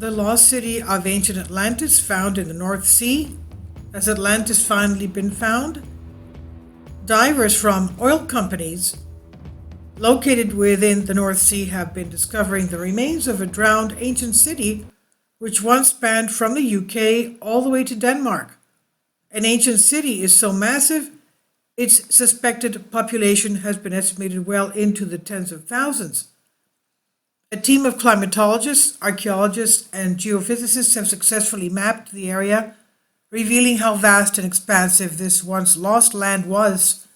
The lost city of ancient Atlantis found in the North Sea. Has Atlantis finally been found? Divers from oil companies located within the North Sea have been discovering the remains of a drowned ancient city which once spanned from the UK all the way to Denmark. An ancient city is so massive, its suspected population has been estimated well into the tens of thousands. A team of climatologists, archaeologists, and geophysicists have successfully mapped the area, revealing how vast and expansive this once lost land was.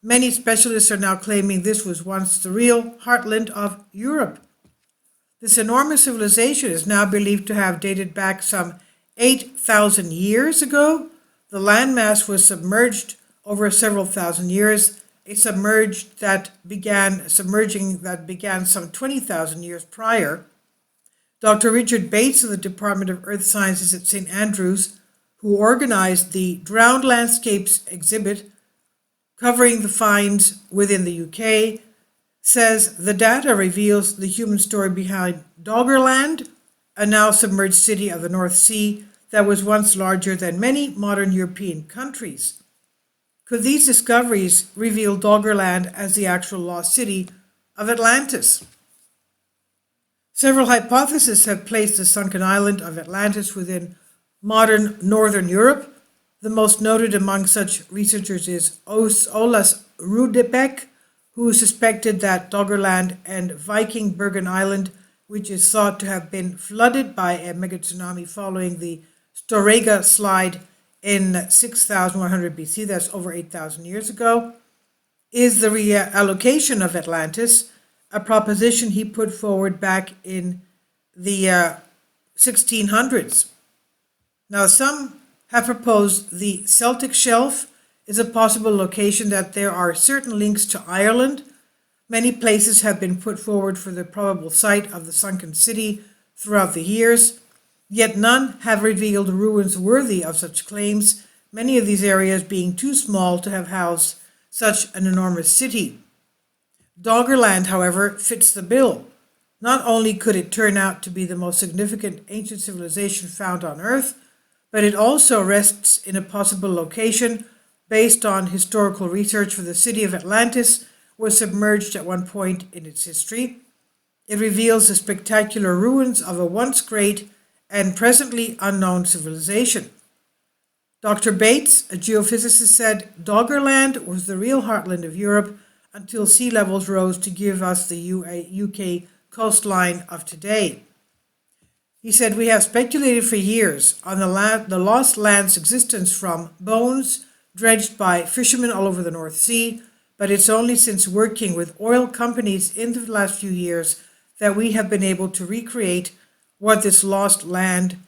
Many specialists are now claiming this was once the real heartland of Europe. This enormous civilization is now believed to have dated back some 8,000 years ago. The landmass was submerged over several thousand years, a submerging that began some 20,000 years prior. Dr. Richard Bates of the Department of Earth Sciences at St. Andrews, who organized the Drowned Landscapes exhibit covering the finds within the UK, says the data reveals the human story behind Doggerland, a now submerged city of the North Sea that was once larger than many modern European countries. Could these discoveries reveal Doggerland as the actual lost city of Atlantis? Several hypotheses have placed the sunken island of Atlantis within modern northern Europe. The most noted among such researchers is Olaus Rudebeck, who suspected that Doggerland and Viking Bergen Island, which is thought to have been flooded by a mega tsunami following the Storegga slide in 6100 BC, that's over 8,000 years ago, is the reallocation of Atlantis, a proposition he put forward back in the 1600s. Now, some have proposed the Celtic Shelf is a possible location, that there are certain links to Ireland. Many places have been put forward for the probable site of the sunken city throughout the years, yet none have revealed ruins worthy of such claims, many of these areas being too small to have housed such an enormous city. Doggerland, however, fits the bill. Not only could it turn out to be the most significant ancient civilization found on Earth, but it also rests in a possible location based on historical research, for the city of Atlantis was submerged at one point in its history. It reveals the spectacular ruins of a once great and presently unknown civilization. Dr. Bates, a geophysicist, said Doggerland was the real heartland of Europe until sea levels rose to give us the UK coastline of today. He said, "We have speculated for years on the lost land's existence from bones dredged by fishermen all over the North Sea, but it's only since working with oil companies in the last few years that we have been able to recreate what this lost land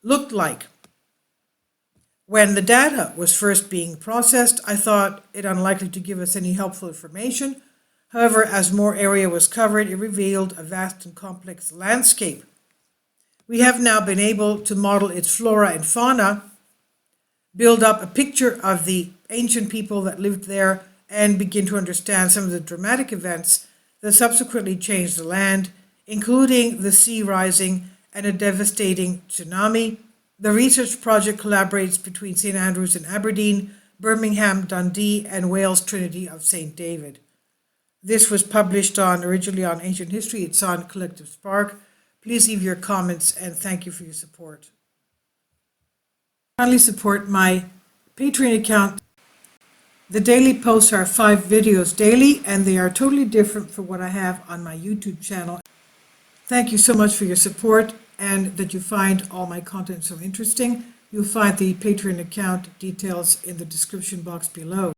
looked like. When the data was first being processed, I thought it unlikely to give us any helpful information. However, as more area was covered, it revealed a vast and complex landscape. We have now been able to model its flora and fauna, build up a picture of the ancient people that lived there, and begin to understand some of the dramatic events that subsequently changed the land, including the sea rising and a devastating tsunami. The research project collaborates between St. Andrews and Aberdeen, Birmingham, Dundee, and Wales Trinity of St. David. This was published originally on Ancient History. It's on Collective Spark. Please leave your comments, and thank you for your support. Kindly support my Patreon account. The daily posts are 5 videos daily, and they are totally different from what I have on my YouTube channel. Thank you so much for your support, and that you find all my content so interesting. You'll find the Patreon account details in the description box below.